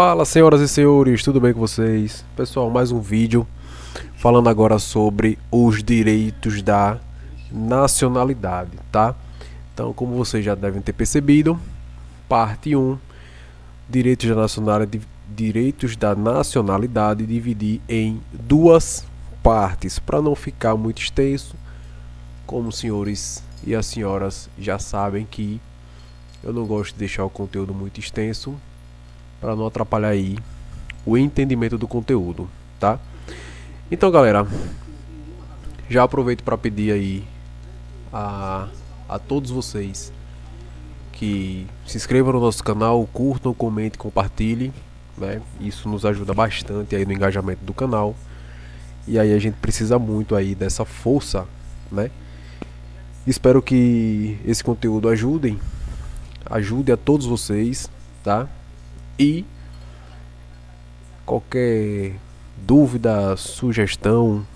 Fala, senhoras e senhores, tudo bem com vocês? Pessoal, mais um vídeo falando agora sobre os direitos da nacionalidade, tá? Então, como vocês já devem ter percebido, parte 1, direitos da nacionalidade, dividir em duas partes, para não ficar muito extenso. Como os senhores e as senhoras já sabem que eu não gosto de deixar o conteúdo muito extenso, para não atrapalhar aí o entendimento do conteúdo, tá? Então, galera, já aproveito para pedir aí a todos vocês que se inscrevam no nosso canal, curtam, comentem, compartilhem, né? Isso nos ajuda bastante aí no engajamento do canal. E aí a gente precisa muito aí dessa força, né? Espero que esse conteúdo ajude a todos vocês, tá? E qualquer dúvida, sugestão,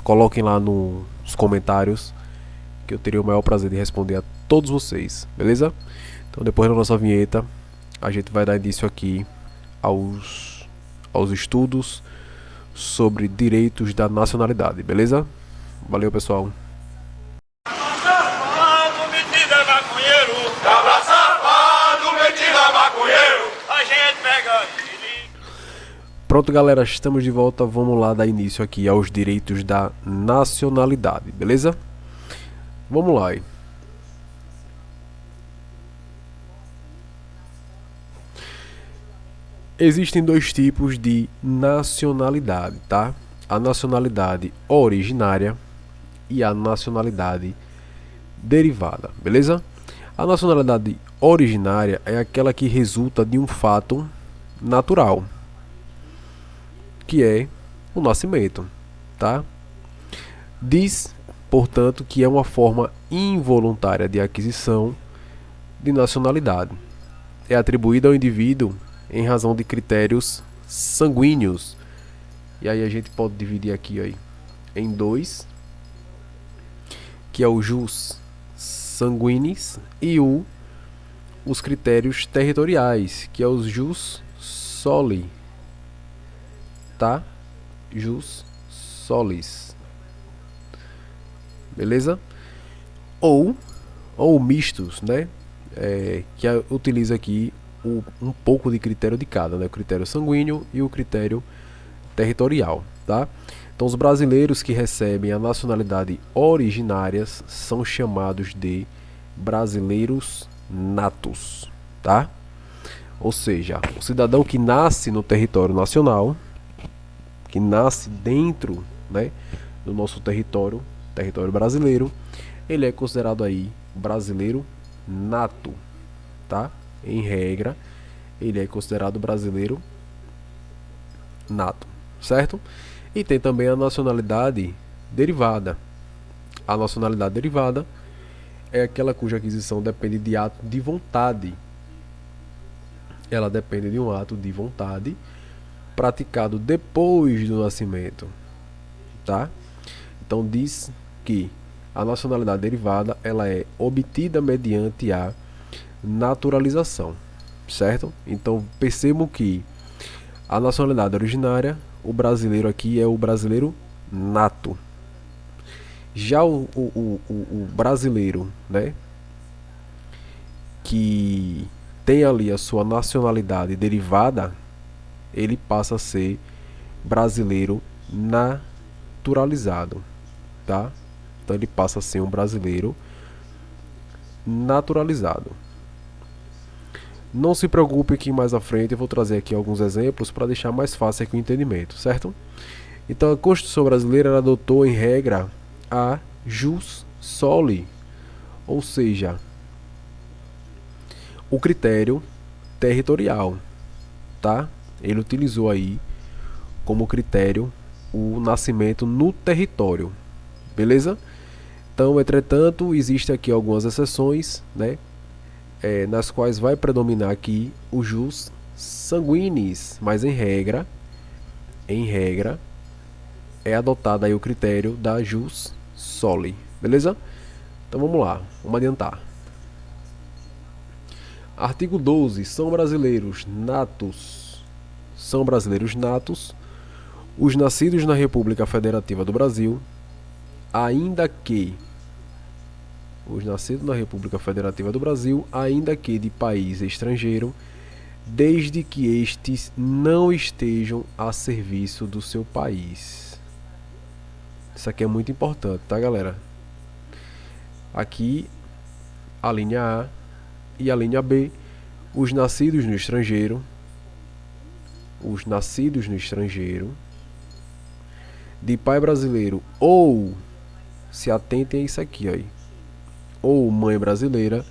coloquem lá nos comentários, que eu teria o maior prazer de responder a todos vocês, beleza? Então, depois da nossa vinheta, a gente vai dar início aqui aos estudos sobre direitos da nacionalidade, beleza? Valeu, pessoal! Pronto, galera, estamos de volta. Vamos lá dar início aqui aos direitos da nacionalidade, beleza? Vamos lá. Existem dois tipos de nacionalidade, tá? A nacionalidade originária e a nacionalidade derivada, beleza? A nacionalidade originária é aquela que resulta de um fato natural, que é o nascimento, tá? Diz, portanto, que é uma forma involuntária de aquisição de nacionalidade. É atribuída ao indivíduo em razão de critérios sanguíneos. E aí a gente pode dividir aqui aí em dois, que é o jus sanguinis e os critérios territoriais, que é os jus soli, tá? Jus solis, beleza? Ou mistos, né? Que utiliza aqui um pouco de critério de cada, né? O critério sanguíneo e o critério territorial, tá? Então, os brasileiros que recebem a nacionalidade originárias são chamados de brasileiros natos, tá? Ou seja, o cidadão que nasce no território nacional, que nasce dentro, né, do nosso território brasileiro, ele é considerado aí brasileiro nato, tá? Em regra, ele é considerado brasileiro nato, certo? E tem também a nacionalidade derivada. A nacionalidade derivada é aquela cuja aquisição depende de ato de vontade. Ela depende de um ato de vontade praticado depois do nascimento, tá? Então diz que a nacionalidade derivada ela é obtida mediante a naturalização, certo? Então percebam que a nacionalidade originária, o brasileiro aqui é o brasileiro nato. Já o brasileiro, né, que tem ali a sua nacionalidade derivada, ele passa a ser brasileiro naturalizado, tá? Então ele passa a ser um brasileiro naturalizado. Não se preocupe que mais à frente eu vou trazer aqui alguns exemplos para deixar mais fácil aqui o entendimento, certo? Então a Constituição brasileira ela adotou em regra a jus soli, ou seja, o critério territorial, tá? Ele utilizou aí como critério o nascimento no território, beleza? Então, entretanto, existem aqui algumas exceções, né? Nas quais vai predominar aqui o jus sanguinis, mas em regra é adotado aí o critério da jus soli, beleza? Então vamos lá, vamos adiantar. Artigo 12. São brasileiros natos. São brasileiros natos os nascidos na República Federativa do Brasil, ainda que os nascidos na República Federativa do Brasil, ainda que de país estrangeiro, desde que estes não estejam a serviço do seu país. Isso aqui é muito importante, tá, galera? Aqui, a linha A e a linha B, os nascidos no estrangeiro, de pai brasileiro ou, se atentem a isso aqui, aí, ou mãe brasileira,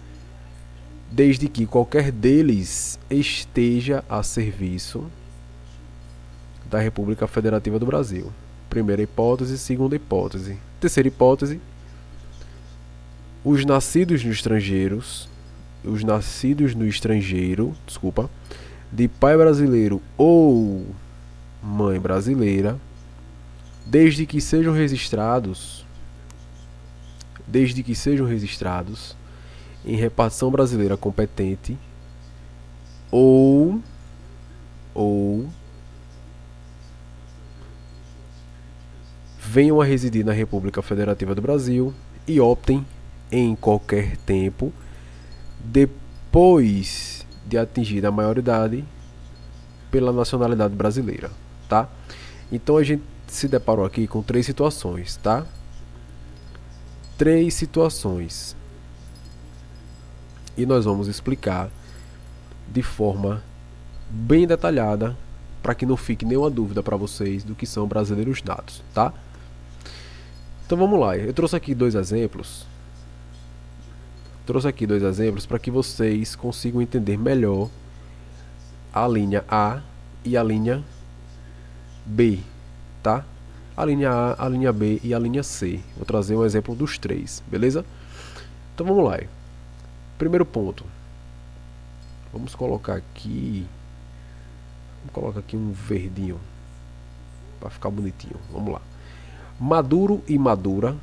desde que qualquer deles esteja a serviço da República Federativa do Brasil. Primeira hipótese, segunda hipótese. Terceira hipótese, os nascidos no estrangeiro, de pai brasileiro ou mãe brasileira, desde que sejam registrados em repartição brasileira competente ou venham a residir na República Federativa do Brasil e optem em qualquer tempo, depois de atingir a maioridade, pela nacionalidade brasileira, tá? Então a gente se deparou aqui com 3 situações, tá? 3 situações. E nós vamos explicar de forma bem detalhada, para que não fique nenhuma dúvida para vocês do que são brasileiros natos, tá? Então vamos lá, eu trouxe aqui 2 exemplos. Para que vocês consigam entender melhor a linha A e a linha B, tá? A linha A, a linha B e a linha C. Vou trazer um exemplo dos 3, beleza? Então vamos lá. Primeiro ponto. Vamos colocar aqui um verdinho para ficar bonitinho. Vamos lá. Maduro e Madura,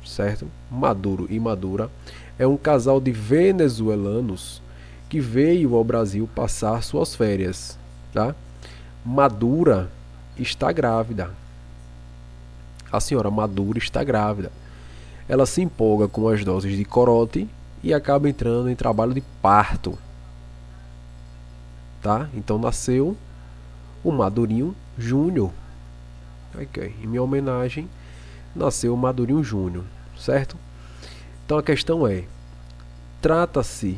certo? Maduro e Madura é um casal de venezuelanos que veio ao Brasil passar suas férias, tá? Madura está grávida. A senhora Madura está grávida. Ela se empolga com as doses de corote e acaba entrando em trabalho de parto, tá? Então nasceu o Madurinho Júnior. Ok, em minha homenagem, nasceu o Madurinho Júnior, certo? Então a questão é, trata-se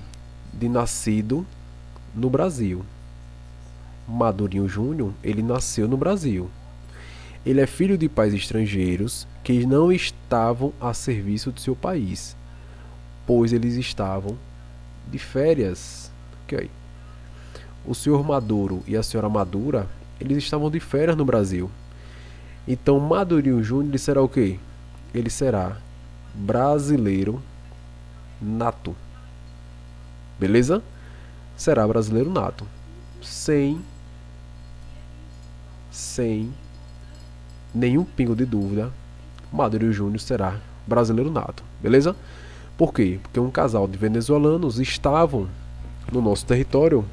de nascido no Brasil. Madurinho Júnior, ele nasceu no Brasil. Ele é filho de pais estrangeiros que não estavam a serviço do seu país, pois eles estavam de férias. Ok. O senhor Maduro e a senhora Madura, eles estavam de férias no Brasil. Então Madurinho Júnior, ele será o quê? Ele será brasileiro nato. Beleza? Será brasileiro nato. Sem nenhum pingo de dúvida, Madurinho Júnior será brasileiro nato. Beleza? Por quê? Porque um casal de venezuelanos estavam no nosso território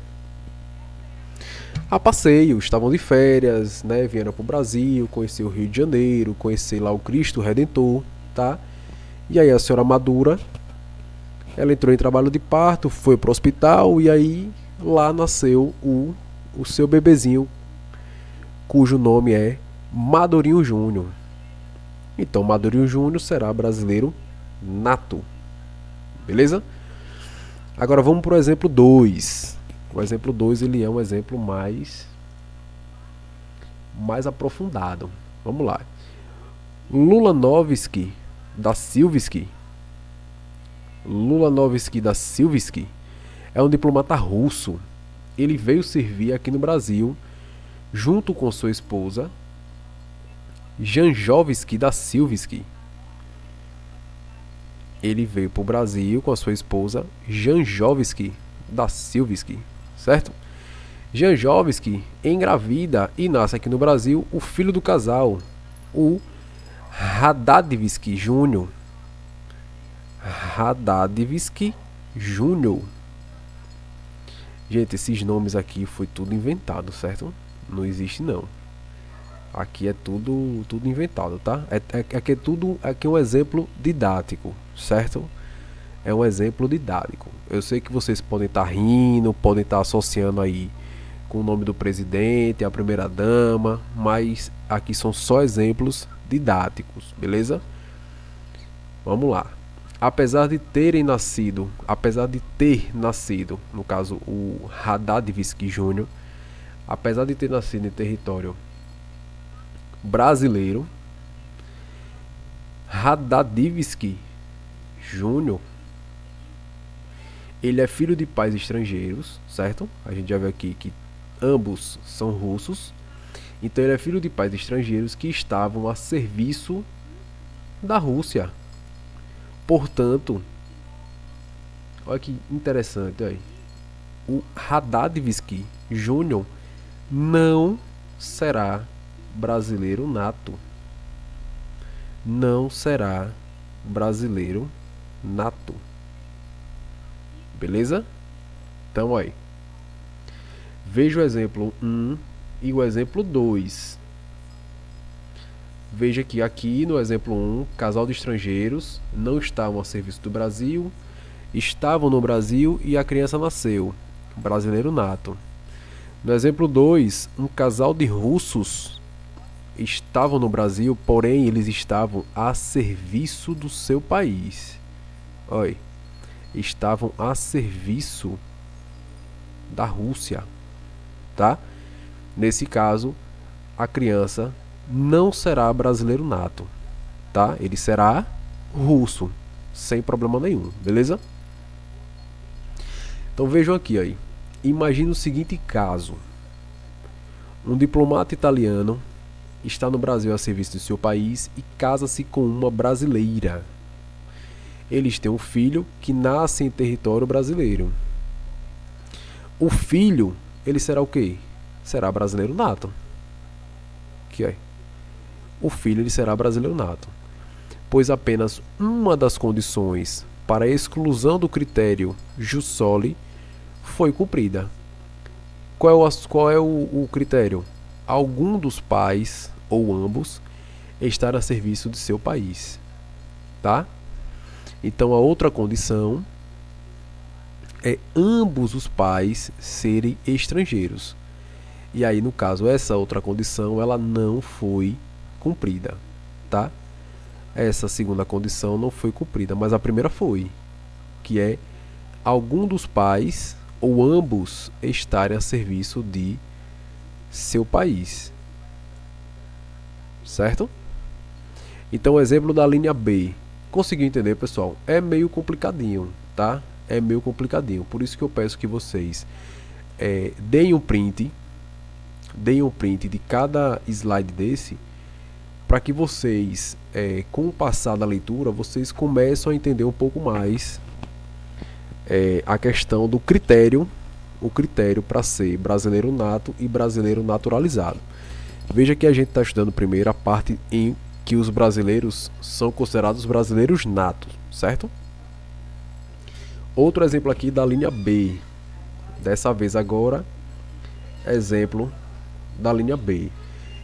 a passeio, estavam de férias, né? Vieram para o Brasil, conhecer o Rio de Janeiro, conhecer lá o Cristo Redentor, tá? E aí a senhora Madura, ela entrou em trabalho de parto, foi para o hospital e aí lá nasceu o seu bebezinho, cujo nome é Madurinho Júnior. Então Madurinho Júnior será brasileiro nato. Beleza? Agora vamos para o exemplo 2. O exemplo 2 ele é um exemplo mais aprofundado. Vamos lá. Lulanovski da Silvsky é um diplomata russo. Ele veio servir aqui no Brasil junto com sua esposa Janjovski da Silvsky. Ele veio para o Brasil com a sua esposa Janjovski da Silvsky, certo? Janjovski engravida e nasce aqui no Brasil o filho do casal, o Radadivski Júnior. Gente, esses nomes aqui foi tudo inventado, certo? Não existe não. Aqui é tudo inventado, tá? Aqui é tudo, aqui é um exemplo didático, certo? É um exemplo didático. Eu sei que vocês podem estar rindo, podem estar associando aí com o nome do presidente, a primeira dama, mas aqui são só exemplos didáticos, beleza? Vamos lá. Apesar de ter nascido, no caso o Haddad-Vizquel Júnior, apesar de ter nascido em território brasileiro, Haddad-Vizquel Júnior, ele é filho de pais estrangeiros, certo? A gente já viu aqui que ambos são russos. Então ele é filho de pais estrangeiros que estavam a serviço da Rússia. Portanto, olha que interessante aí. O Haddad-Vizquel Júnior não será brasileiro nato. Não será brasileiro nato. Beleza? Então aí. Veja o exemplo 1 e o exemplo 2. Veja que aqui no exemplo 1, casal de estrangeiros não estavam a serviço do Brasil, estavam no Brasil e a criança nasceu. Brasileiro nato. No exemplo 2, um casal de russos estavam no Brasil, porém eles estavam a serviço do seu país. Olha, estavam a serviço da Rússia, tá? Nesse caso, a criança não será brasileiro nato, tá? Ele será russo, sem problema nenhum, beleza? Então vejam aqui aí. Imagine o seguinte caso: um diplomata italiano está no Brasil a serviço do seu país e casa-se com uma brasileira. Eles têm um filho que nasce em território brasileiro. O filho, ele será o quê? Será brasileiro nato. Que é? O filho, ele será brasileiro nato, pois apenas uma das condições para a exclusão do critério jus soli foi cumprida. Qual é o critério? Algum dos pais, ou ambos, estar a serviço de seu país, tá? Então a outra condição é ambos os pais serem estrangeiros. E aí, no caso, essa outra condição ela não foi cumprida, tá? Essa segunda condição não foi cumprida, mas a primeira foi, que é algum dos pais ou ambos estarem a serviço de seu país, certo? Então, o exemplo da linha B. Conseguiu entender, pessoal? É meio complicadinho, tá? É meio complicadinho. Por isso que eu peço que vocês deem um print de cada slide desse, para que vocês, com o passar da leitura, vocês começam a entender um pouco mais a questão do critério, o critério para ser brasileiro nato e brasileiro naturalizado. Veja que a gente está estudando primeiro a parte em que os brasileiros são considerados brasileiros natos, certo? Outro exemplo aqui da linha B. Dessa vez agora, exemplo da linha B.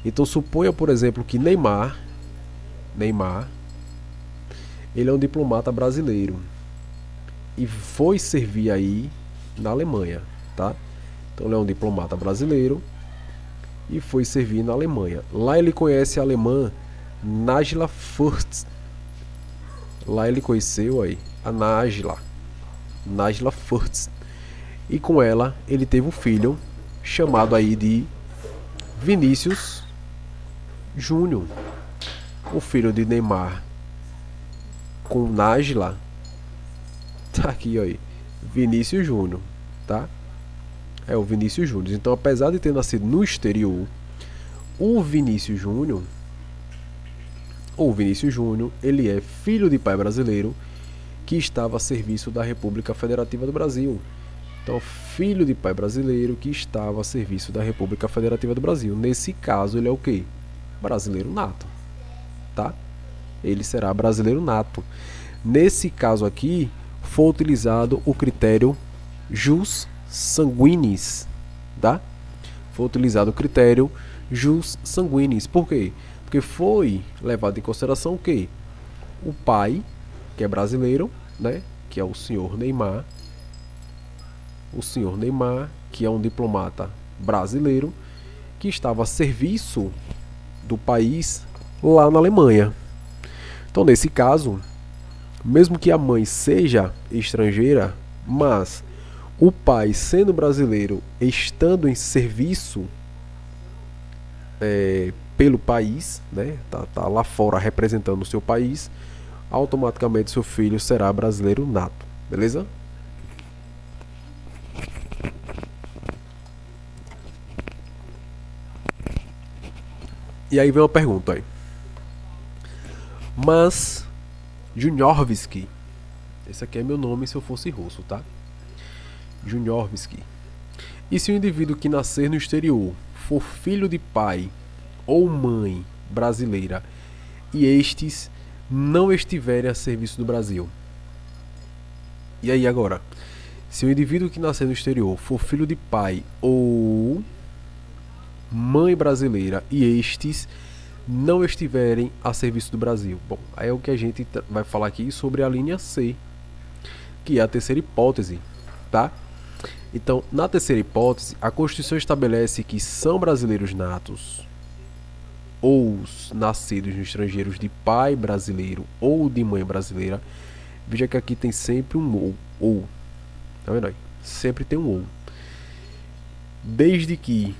Então suponha, por exemplo, que Neymar, ele é um diplomata brasileiro e foi servir aí na Alemanha, tá? Então ele é um diplomata brasileiro e foi servir na Alemanha. Lá ele conhece a alemã Nájila Furtz. Lá ele conheceu aí a Nájila Furtz. E com ela ele teve um filho chamado aí de Vinícius Júnior. O filho de Neymar com Nájila tá aqui aí, Vinícius Júnior, tá? É o Vinícius Júnior. Então, apesar de ter nascido no exterior, o Vinícius Júnior, ele é filho de pai brasileiro que estava a serviço da República Federativa do Brasil. Então, filho de pai brasileiro que estava a serviço da República Federativa do Brasil. Nesse caso, ele é o quê? Brasileiro nato, tá? Ele será brasileiro nato. Nesse caso aqui, foi utilizado o critério jus sanguinis, tá? Foi utilizado o critério jus sanguinis. Por quê? Porque foi levado em consideração o quê? O pai, que é brasileiro, né? Que é o senhor Neymar. O senhor Neymar, que é um diplomata brasileiro, que estava a serviço do país lá na Alemanha. Então, nesse caso, mesmo que a mãe seja estrangeira, mas o pai, sendo brasileiro, estando em serviço pelo país, né, tá lá fora representando o seu país, automaticamente seu filho será brasileiro nato, beleza? E aí vem uma pergunta aí. Mas Juniorvski, esse aqui é meu nome se eu fosse russo, tá? Juniorvski. E se o indivíduo que nascer no exterior for filho de pai ou mãe brasileira e estes não estiverem a serviço do Brasil? E aí agora? Se o indivíduo que nascer no exterior for filho de pai ou mãe brasileira e estes não estiverem a serviço do Brasil. Bom, aí é o que a gente vai falar aqui sobre a linha C, que é a terceira hipótese, tá? Então, na terceira hipótese, a Constituição estabelece que são brasileiros natos ou nascidos nos estrangeiros de pai brasileiro ou de mãe brasileira. Veja que aqui tem sempre um ou. Tá vendo aí? Sempre tem um ou. Desde que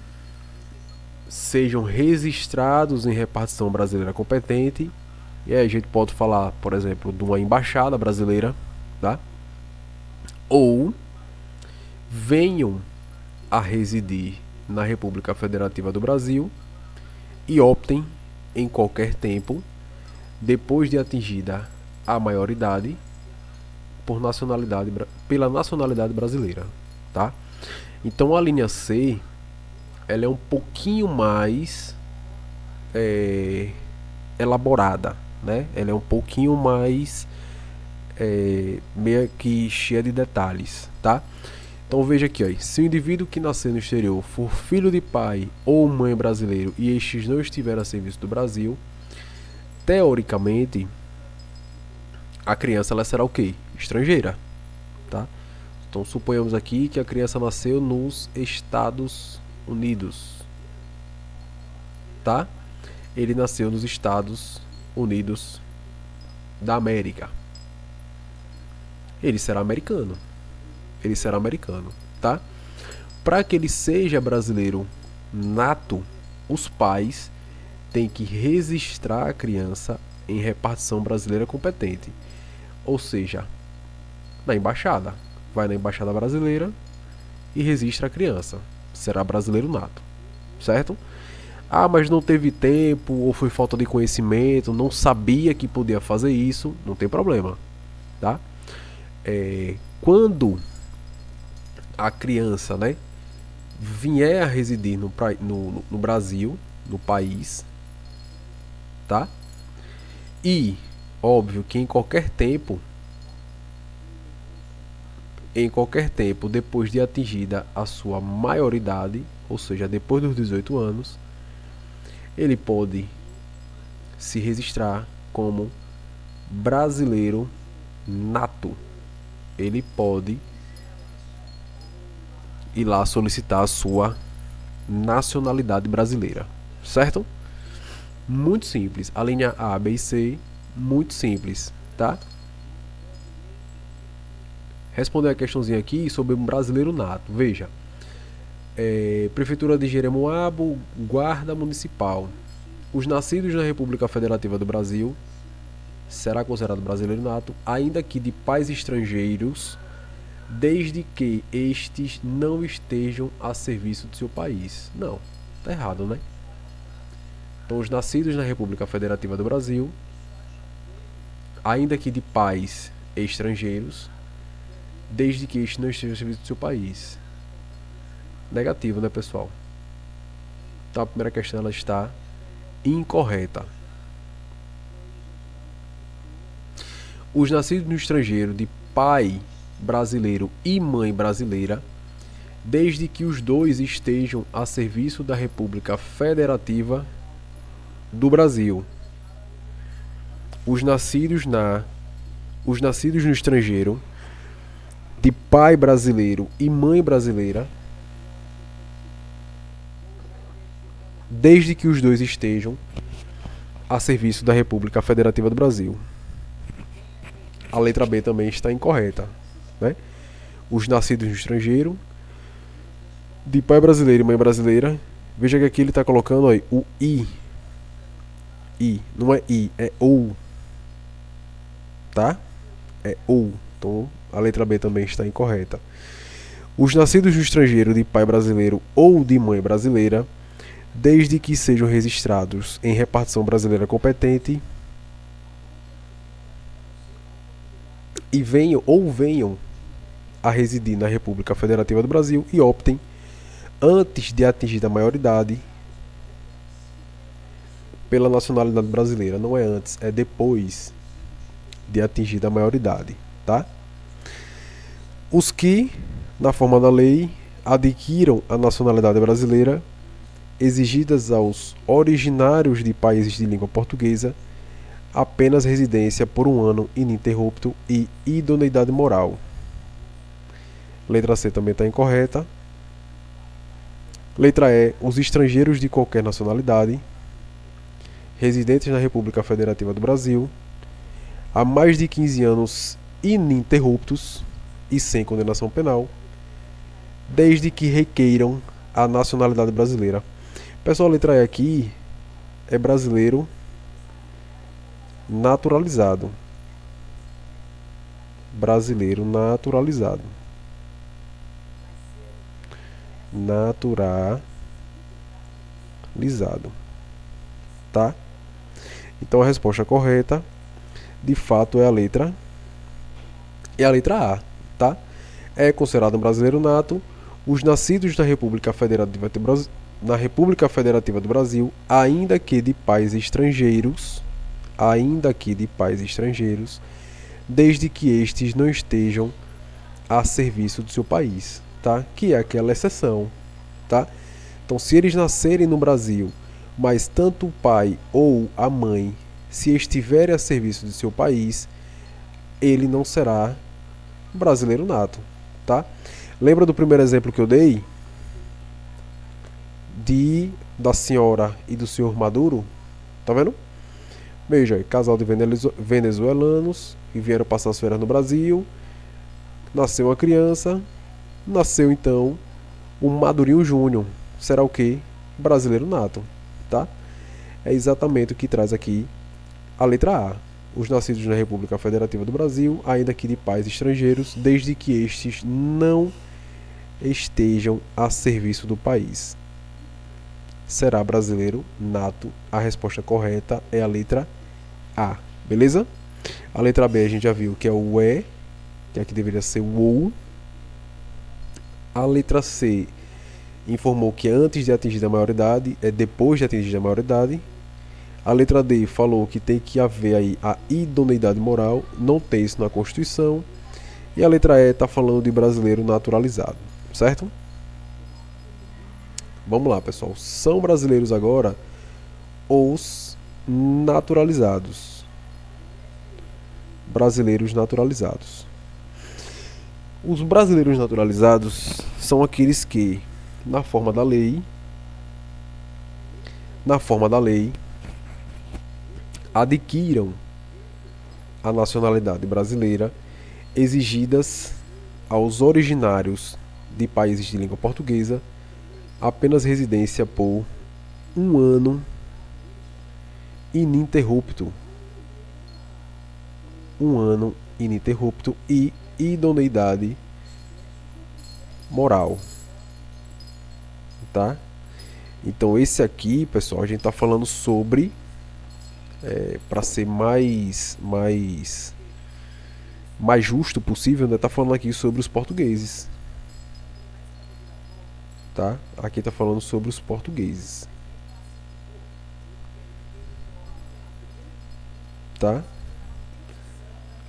sejam registrados em repartição brasileira competente. E aí a gente pode falar, por exemplo, de uma embaixada brasileira, tá? Ou venham a residir na República Federativa do Brasil e optem em qualquer tempo, depois de atingida a maioridade, pela nacionalidade brasileira, tá? Então a linha C, ela é um pouquinho mais elaborada, né? Ela é um pouquinho mais meio que cheia de detalhes, tá? Então veja aqui, ó, se o indivíduo que nascer no exterior for filho de pai ou mãe brasileiro e estes não estiverem a serviço do Brasil, teoricamente a criança ela será o quê? Estrangeira, tá? Então suponhamos aqui que a criança nasceu nos Estados Unidos, tá? Ele nasceu nos Estados Unidos da América. Ele será americano. Tá? Para que ele seja brasileiro nato, os pais têm que registrar a criança em repartição brasileira competente. Ou seja, na embaixada. Vai na embaixada brasileira e registra a criança. Será brasileiro nato. Certo? Ah, mas não teve tempo, ou foi falta de conhecimento, não sabia que podia fazer isso, não tem problema, tá? Quando a criança, né, vier a residir no Brasil, no país, tá? E, óbvio que em qualquer tempo, depois de atingida a sua maioridade, ou seja, depois dos 18 anos, ele pode se registrar como brasileiro nato. Ele pode ir lá solicitar a sua nacionalidade brasileira, certo? Muito simples. A linha A, B e C, muito simples, tá? Responder a questãozinha aqui sobre um brasileiro nato. Veja, Prefeitura de Jeremoabo, Guarda Municipal. Os nascidos na República Federativa do Brasil será considerado brasileiro nato, ainda que de pais estrangeiros, desde que estes não estejam a serviço do seu país. Não, tá errado, né? Então, os nascidos na República Federativa do Brasil, ainda que de pais estrangeiros, desde que estes não estejam a serviço do seu país. Negativo, né, pessoal? Então, a primeira questão ela está incorreta. Os nascidos no estrangeiro de pai brasileiro e mãe brasileira desde que os dois estejam a serviço da República Federativa do Brasil. Os nascidos no estrangeiro, de pai brasileiro e mãe brasileira, desde que os dois estejam a serviço da República Federativa do Brasil. A letra B também está incorreta, né? Os nascidos no estrangeiro, de pai brasileiro e mãe brasileira. Veja que aqui ele está colocando aí o I. I, não é I, é OU. Tá? É OU. Então a letra B também está incorreta. Os nascidos no estrangeiro de pai brasileiro ou de mãe brasileira, desde que sejam registrados em repartição brasileira competente e venham a residir na República Federativa do Brasil e optem, antes de atingir a maioridade, pela nacionalidade brasileira. Não é antes, é depois de atingir a maioridade, tá? Os que, na forma da lei, adquiram a nacionalidade brasileira, exigidas aos originários de países de língua portuguesa, apenas residência por um ano ininterrupto e idoneidade moral. Letra C também está incorreta. Letra E, os estrangeiros de qualquer nacionalidade, residentes na República Federativa do Brasil, há mais de 15 anos ininterruptos e sem condenação penal, desde que requeiram a nacionalidade brasileira. Pessoal, a letra E aqui é brasileiro naturalizado. Brasileiro naturalizado. Naturalizado. Tá? Então a resposta correta, de fato, é a letra A, tá? É considerado um brasileiro nato os nascidos na República Federativa do Brasil, ainda que de pais estrangeiros, desde que estes não estejam a serviço do seu país, tá? Que é aquela exceção, tá? Então, se eles nascerem no Brasil, mas tanto o pai ou a mãe, se estiverem a serviço do seu país, ele não será brasileiro nato, tá? Lembra do primeiro exemplo que eu dei? Da senhora e do senhor Maduro? Tá vendo? Veja, casal de venezuelanos que vieram passar as férias no Brasil. Nasceu uma criança. Nasceu então o Madurinho Júnior. Será o quê? Brasileiro nato, tá? É exatamente o que traz aqui a letra A. Os nascidos na República Federativa do Brasil, ainda que de pais estrangeiros, desde que estes não estejam a serviço do país, será brasileiro nato. A resposta correta é a letra A, beleza? A letra B a gente já viu que é o E, que aqui deveria ser o OU. A letra C informou que é antes de atingir a maioridade, é depois de atingir a maioridade. A letra D falou que tem que haver aí a idoneidade moral, não tem isso na Constituição. E a letra E está falando de brasileiro naturalizado, certo? Vamos lá, pessoal. São brasileiros agora os naturalizados. Brasileiros naturalizados. Os brasileiros naturalizados são aqueles que, na forma da lei, adquiram a nacionalidade brasileira, exigidas aos originários de países de língua portuguesa, apenas residência por um ano ininterrupto. E idoneidade moral, tá? Então esse aqui, pessoal, a gente tá falando sobre, para ser mais justo possível, né? Tá falando aqui sobre os portugueses, tá? Aqui tá falando sobre os portugueses, tá?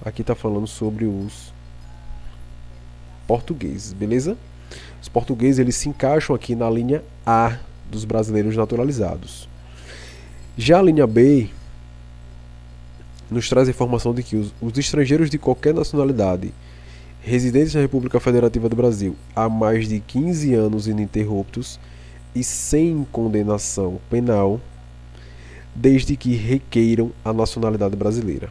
Aqui tá falando sobre os portugueses, beleza? Os portugueses eles se encaixam aqui na linha A dos brasileiros naturalizados. Já a linha B nos traz a informação de que os estrangeiros de qualquer nacionalidade residentes na República Federativa do Brasil há mais de 15 anos ininterruptos e sem condenação penal, desde que requeiram a nacionalidade brasileira.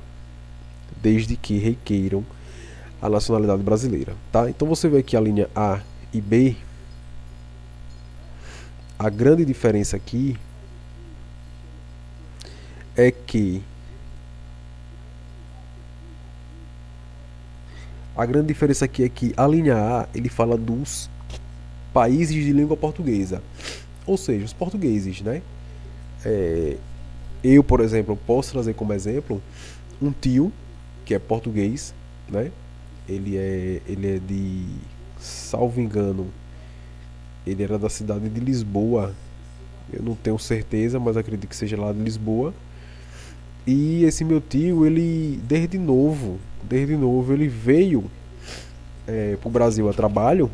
Desde que requeiram a nacionalidade brasileira, tá? Então você vê aqui a linha A e B. A grande diferença aqui é que a linha A ele fala dos países de língua portuguesa, ou seja, os portugueses, né? Eu, por exemplo, posso trazer como exemplo um tio que é português, né? Ele é de, salvo engano, ele era da cidade de Lisboa. Eu não tenho certeza, mas acredito que seja lá de Lisboa. E esse meu tio, ele desde novo, ele veio pro Brasil a trabalho.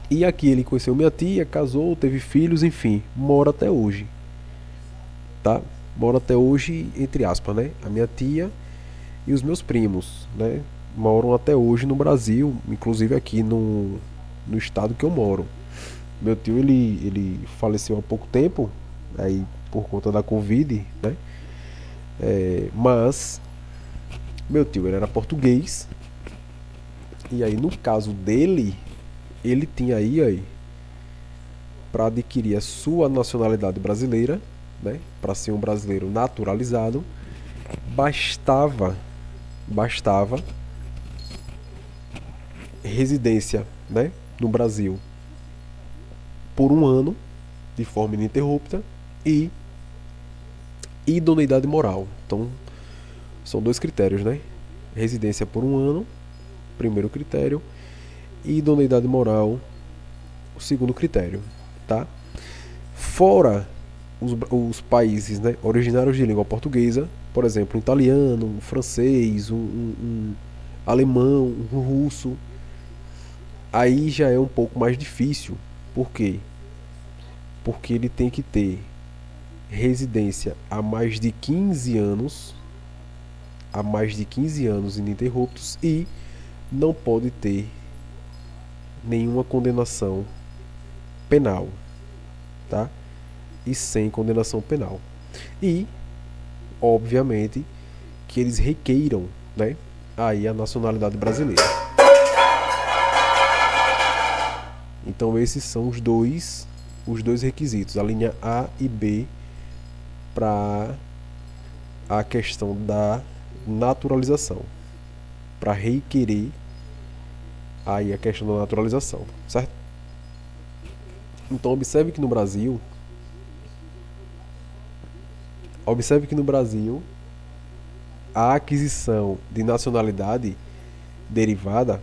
E aqui ele conheceu minha tia, casou, teve filhos, enfim, mora até hoje. Tá? Mora até hoje, entre aspas, né? A minha tia e os meus primos, né? Moram até hoje no Brasil, inclusive aqui no estado que eu moro. Meu tio, ele faleceu há pouco tempo, aí por conta da Covid, né? Mas meu tio ele era português. E aí no caso dele, ele tinha aí para adquirir a sua nacionalidade brasileira, né? Para ser um brasileiro naturalizado, bastava residência, né, no Brasil por um ano de forma ininterrupta e idoneidade moral. Então são dois critérios, né? Residência por um ano, primeiro critério, e idoneidade moral, o segundo critério, tá? Fora os países, né, originários de língua portuguesa, por exemplo, um italiano, um francês, um alemão, um russo, aí já é um pouco mais difícil. Por quê? Porque ele tem que ter residência há mais de 15 anos, ininterruptos, e não pode ter nenhuma condenação penal, tá? E sem condenação penal. E, obviamente, que eles requeiram, né, aí a nacionalidade brasileira. Então esses são os dois requisitos, a linha A e B, para a questão da naturalização, para requerer aí a questão da naturalização, certo? Então observe que no Brasil a aquisição de nacionalidade derivada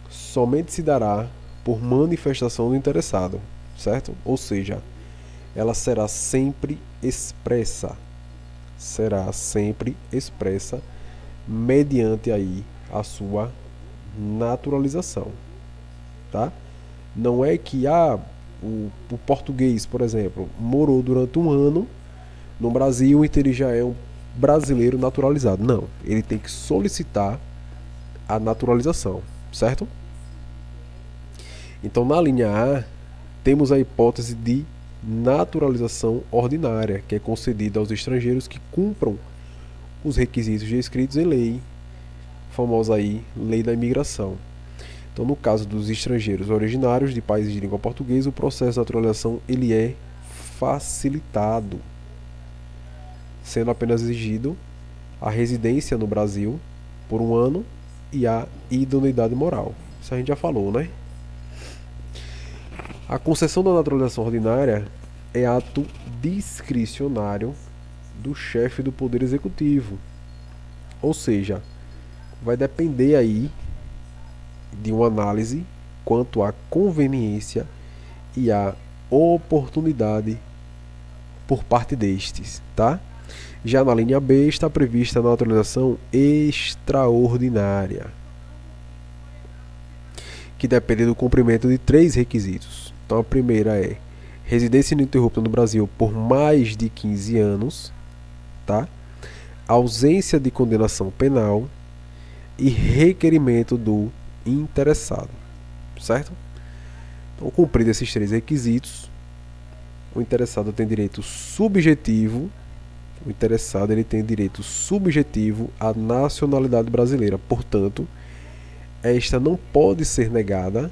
somente se dará por manifestação do interessado, certo? Ou seja, ela será sempre expressa, mediante aí a sua naturalização, tá? Não é que o português, por exemplo, morou durante um ano no Brasil, então ele já é um brasileiro naturalizado. Não, ele tem que solicitar a naturalização, certo? Então na linha A temos a hipótese de naturalização ordinária, que é concedida aos estrangeiros que cumpram os requisitos descritos em lei, famosa aí lei da imigração. Então no caso dos estrangeiros originários de países de língua portuguesa, o processo de naturalização ele é facilitado, sendo apenas exigido a residência no Brasil por um ano e a idoneidade moral. Isso a gente já falou, né? A concessão da naturalização ordinária é ato discricionário do chefe do Poder Executivo. Ou seja, vai depender aí de uma análise quanto à conveniência e à oportunidade por parte destes, tá? Já na linha B está prevista a naturalização extraordinária, que dependem do cumprimento de 3 requisitos. Então a primeira é residência ininterrupta no Brasil por mais de 15 anos, tá? Ausência de condenação penal e requerimento do interessado, certo? Então, cumpridos esses 3 requisitos, o interessado tem direito subjetivo. O interessado ele tem direito subjetivo à nacionalidade brasileira. Portanto, esta não pode ser negada.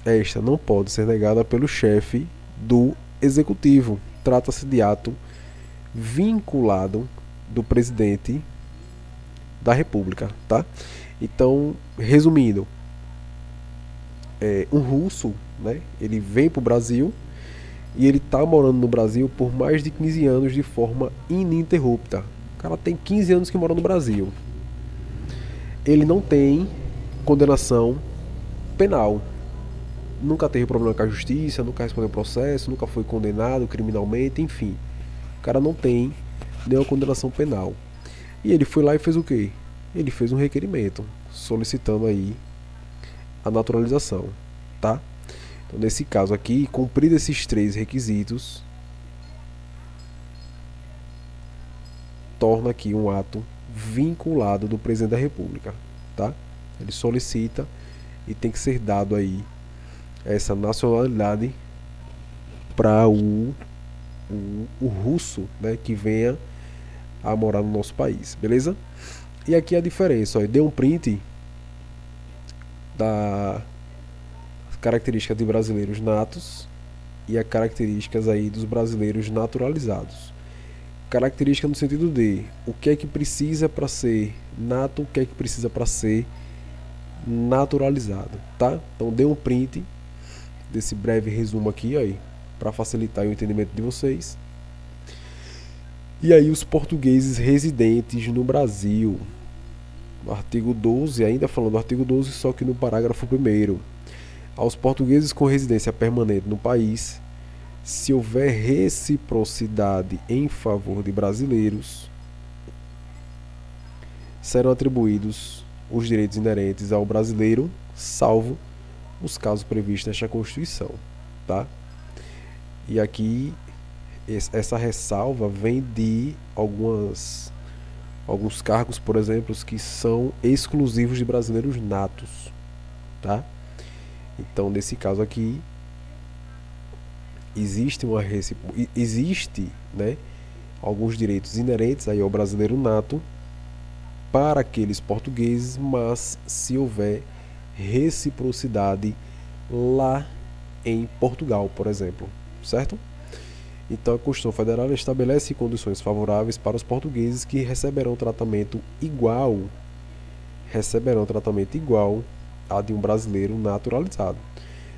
Esta não pode ser negada pelo chefe do executivo. Trata-se de ato vinculado do presidente da República, tá? Então, resumindo, um russo, né, ele vem para o Brasil e ele está morando no Brasil por mais de 15 anos de forma ininterrupta. O cara tem 15 anos que mora no Brasil. Ele não tem condenação penal. Nunca teve problema com a justiça, nunca respondeu processo, nunca foi condenado criminalmente, enfim. O cara não tem nenhuma condenação penal. E ele foi lá e fez o quê? Ele fez um requerimento solicitando aí a naturalização, tá? Então, nesse caso aqui, cumprido esses 3 requisitos, torna aqui um ato vinculado do presidente da República, tá? Ele solicita e tem que ser dado aí essa nacionalidade para o russo, né, que venha a morar no nosso país, beleza? E aqui a diferença, ó, eu dei um print da característica de brasileiros natos e as características aí dos brasileiros naturalizados. Característica no sentido de o que é que precisa para ser nato, o que é que precisa para ser naturalizado, tá? Então dê um print desse breve resumo aqui aí para facilitar o entendimento de vocês. E aí os portugueses residentes no Brasil, artigo 12, ainda falando do artigo 12, só que no parágrafo 1º. Aos portugueses com residência permanente no país, se houver reciprocidade em favor de brasileiros, serão atribuídos os direitos inerentes ao brasileiro, salvo os casos previstos nesta Constituição, tá? E aqui essa ressalva vem de alguns cargos, por exemplo, que são exclusivos de brasileiros natos, tá? Então, nesse caso aqui, existe né, alguns direitos inerentes aí ao brasileiro nato para aqueles portugueses, mas se houver reciprocidade lá em Portugal, por exemplo, certo? Então a Constituição Federal estabelece condições favoráveis para os portugueses que receberão tratamento igual a de um brasileiro naturalizado.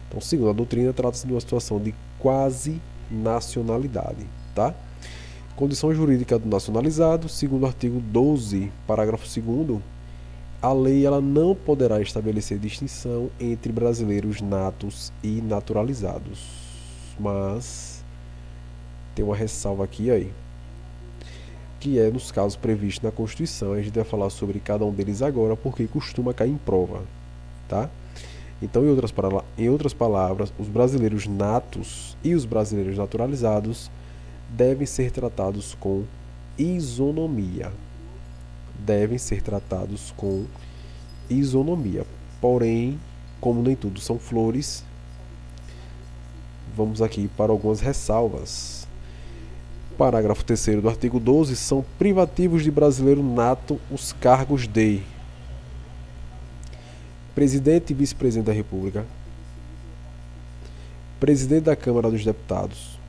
Então, segundo a doutrina, trata-se de uma situação de quase nacionalidade, tá? Condição jurídica do nacionalizado, segundo o artigo 12, parágrafo 2º, a lei ela não poderá estabelecer distinção entre brasileiros natos e naturalizados. Mas tem uma ressalva aqui aí, que é nos casos previstos na Constituição. A gente vai falar sobre cada um deles agora, porque costuma cair em prova, tá? Então, em outras palavras, os brasileiros natos e os brasileiros naturalizados devem ser tratados com isonomia. Porém, como nem tudo são flores, vamos aqui para algumas ressalvas. Parágrafo 3º do artigo 12, são privativos de brasileiro nato os cargos de presidente e vice-presidente da República, presidente da Câmara dos Deputados,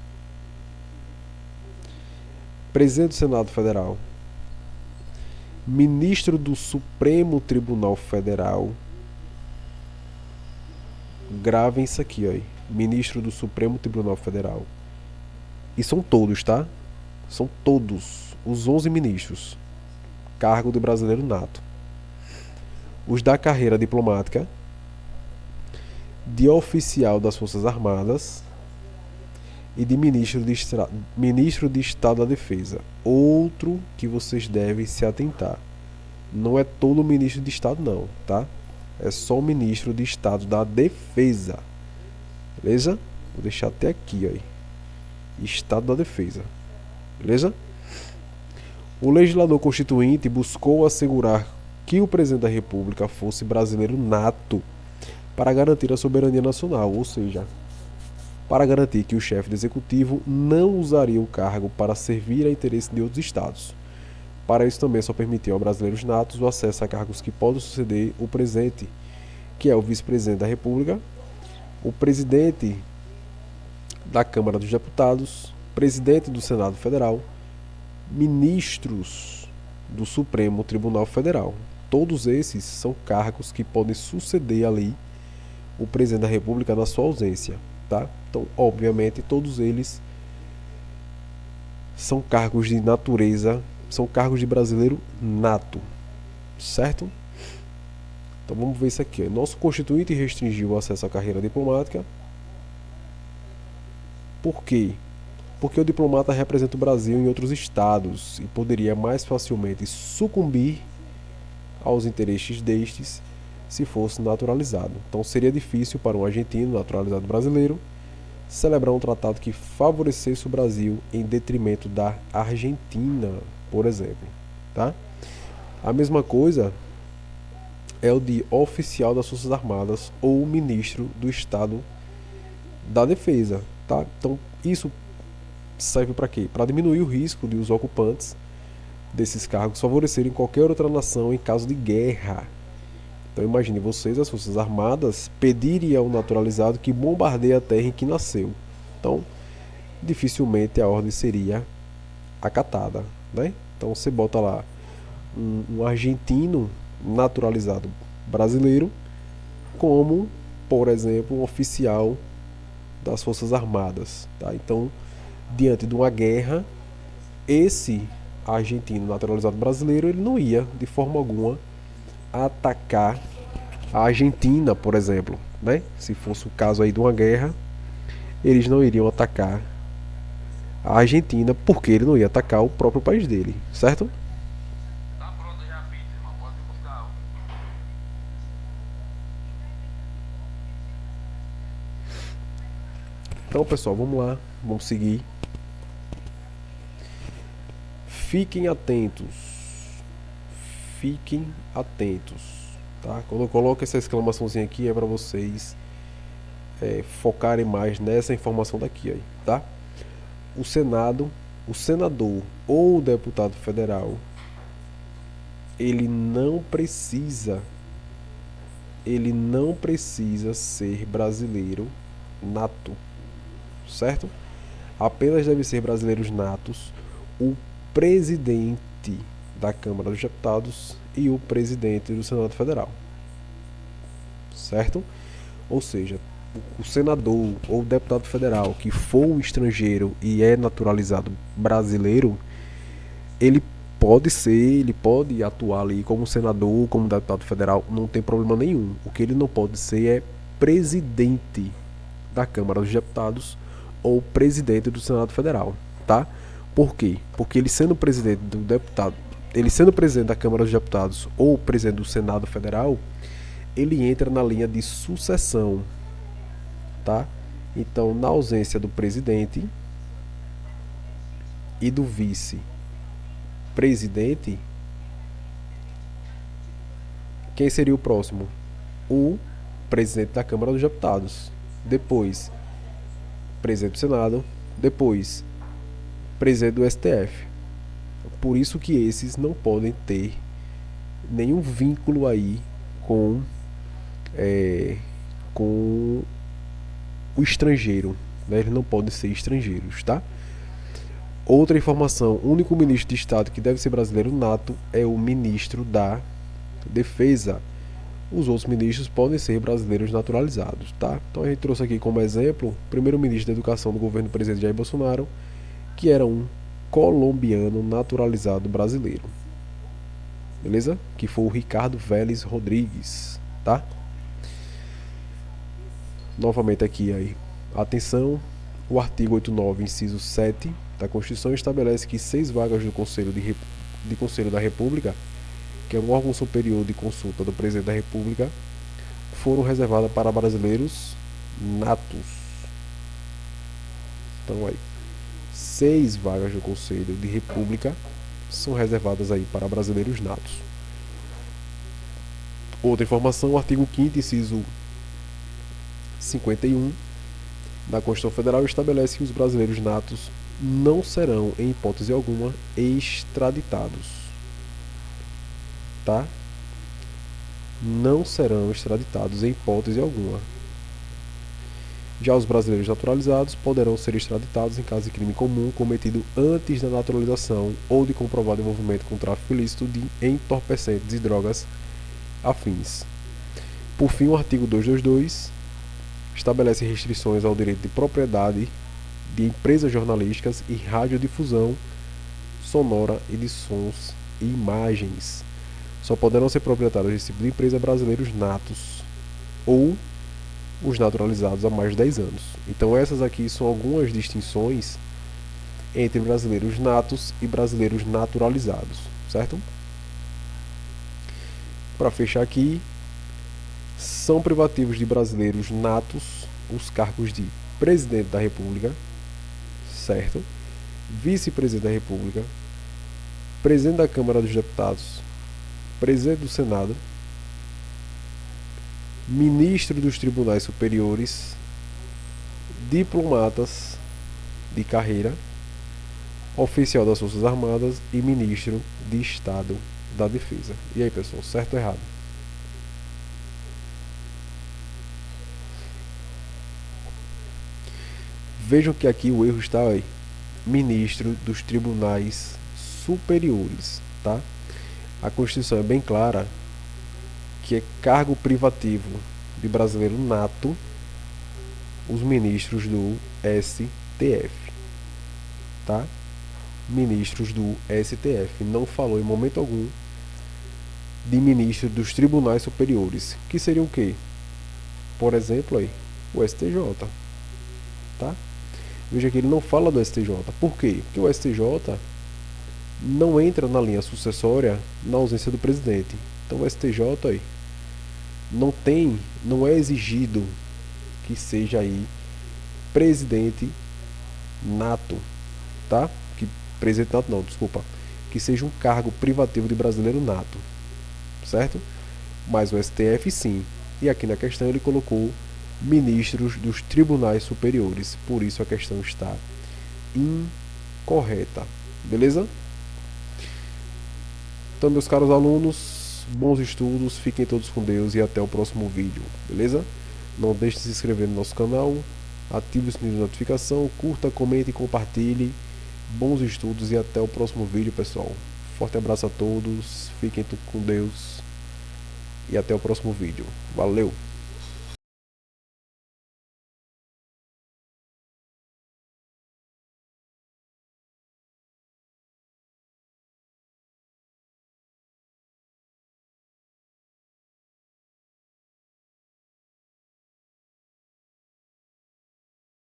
presidente do Senado Federal, ministro do Supremo Tribunal Federal. Gravem isso aqui, ó, ministro do Supremo Tribunal Federal. E são todos, tá? São todos os 11 ministros, cargo de brasileiro nato. Os da carreira diplomática, de oficial das Forças Armadas e de ministro de Estado da Defesa. Outro que vocês devem se atentar. Não é todo ministro de Estado não, tá? É só o ministro de Estado da Defesa. Beleza? Vou deixar até aqui, aí. Estado da Defesa. Beleza? O legislador constituinte buscou assegurar que o presidente da República fosse brasileiro nato para garantir a soberania nacional, ou seja, para garantir que o chefe do executivo não usaria o cargo para servir a interesse de outros estados. Para isso também só permitiu aos brasileiros natos o acesso a cargos que podem suceder o presidente, que é o vice-presidente da República, o presidente da Câmara dos Deputados, presidente do Senado Federal, ministros do Supremo Tribunal Federal. Todos esses são cargos que podem suceder ali o presidente da República na sua ausência, tá? Então, obviamente, todos eles são cargos de natureza, são cargos de brasileiro nato, certo? Então vamos ver isso aqui. Nosso Constituinte restringiu o acesso à carreira diplomática. Por quê? Porque o diplomata representa o Brasil em outros estados e poderia mais facilmente sucumbir aos interesses destes se fosse naturalizado. Então seria difícil para um argentino naturalizado brasileiro celebrar um tratado que favorecesse o Brasil em detrimento da Argentina, por exemplo, tá? A mesma coisa é o de oficial das Forças Armadas ou ministro do Estado da Defesa, tá? Então isso serve para quê? Para diminuir o risco de os ocupantes desses cargos favorecerem qualquer outra nação em caso de guerra. Então imagine vocês, as Forças Armadas, pedirem ao naturalizado que bombardeie a terra em que nasceu. Então, dificilmente a ordem seria acatada, né? Então você bota lá um argentino naturalizado brasileiro como, por exemplo, um oficial das Forças Armadas, tá? Então, diante de uma guerra, esse argentino naturalizado brasileiro, ele não ia de forma alguma atacar a Argentina, por exemplo, né? Se fosse o caso aí de uma guerra, eles não iriam atacar a Argentina, porque ele não ia atacar o próprio país dele, certo? Tá pronto já a pizza, irmão. Pode ir buscar. Então, pessoal, vamos lá, vamos seguir. Fiquem atentos. Fiquem atentos, tá? Quando eu coloco essa exclamaçãozinha aqui é para vocês focarem mais nessa informação daqui, aí, tá? O Senado, o senador ou o deputado federal, ele não precisa ser brasileiro nato, certo? Apenas devem ser brasileiros natos o presidente da Câmara dos Deputados e o presidente do Senado Federal, certo? Ou seja, o senador ou o deputado federal que for um estrangeiro e é naturalizado brasileiro, ele pode atuar ali como senador, como deputado federal, não tem problema nenhum. O que ele não pode ser é presidente da Câmara dos Deputados ou presidente do Senado Federal, tá? Por quê? Porque ele sendo presidente da Câmara dos Deputados ou presidente do Senado Federal, ele entra na linha de sucessão, tá? Então, na ausência do presidente e do vice-presidente, quem seria o próximo? O presidente da Câmara dos Deputados. Depois, presidente do Senado. Depois, presidente do STF. Por isso que esses não podem ter nenhum vínculo aí com o estrangeiro, né? Eles não podem ser estrangeiros, tá? Outra informação: o único ministro de Estado que deve ser brasileiro nato é o ministro da Defesa. Os outros ministros podem ser brasileiros naturalizados, tá? Então a gente trouxe aqui como exemplo o primeiro-ministro da Educação do governo do presidente Jair Bolsonaro, que era um colombiano naturalizado brasileiro. Beleza? Que foi o Ricardo Vélez Rodrigues, tá? Novamente aqui aí. Atenção, o artigo 89, inciso 7 da Constituição estabelece que 6 vagas do Conselho da República, que é um órgão superior de consulta do Presidente da República, foram reservadas para brasileiros natos. Então aí, 6 vagas do Conselho de República são reservadas aí para brasileiros natos. Outra informação, o artigo 5º, inciso 51 da Constituição Federal estabelece que os brasileiros natos não serão, em hipótese alguma, extraditados. Tá? Não serão extraditados em hipótese alguma. Já os brasileiros naturalizados poderão ser extraditados em caso de crime comum cometido antes da naturalização ou de comprovado envolvimento com tráfico ilícito de entorpecentes e drogas afins. Por fim, o artigo 222 estabelece restrições ao direito de propriedade de empresas jornalísticas e radiodifusão sonora e de sons e imagens. Só poderão ser proprietários desse tipo de empresa brasileiros natos ou os naturalizados há mais de 10 anos. Então essas aqui são algumas distinções entre brasileiros natos e brasileiros naturalizados, certo? Para fechar aqui, são privativos de brasileiros natos os cargos de presidente da República, certo? Vice-presidente da República, presidente da Câmara dos Deputados, presidente do Senado, ministro dos Tribunais Superiores, diplomatas de carreira, oficial das Forças Armadas e ministro de Estado da Defesa. E aí, pessoal, certo ou errado? Vejam que aqui o erro está aí. Ministro dos Tribunais Superiores, tá? A Constituição é bem clara que é cargo privativo de brasileiro nato os ministros do STF, tá? Ministros do STF. Não falou em momento algum de ministro dos Tribunais Superiores, que seriam o quê? Por exemplo, aí, o STJ, tá? Veja que ele não fala do STJ. Por quê? Porque o STJ não entra na linha sucessória na ausência do presidente. Então o STJ aí não é exigido que seja aí presidente nato, tá? Presidente nato não, desculpa. Que seja um cargo privativo de brasileiro nato, certo? Mas o STF sim. E aqui na questão ele colocou ministros dos tribunais superiores. Por isso a questão está incorreta. Beleza? Então, meus caros alunos, bons estudos, fiquem todos com Deus e até o próximo vídeo. Beleza? Não deixe de se inscrever no nosso canal, ative o sininho de notificação, curta, comente e compartilhe. Bons estudos e até o próximo vídeo, pessoal. Forte abraço a todos, fiquem com Deus e até o próximo vídeo. Valeu!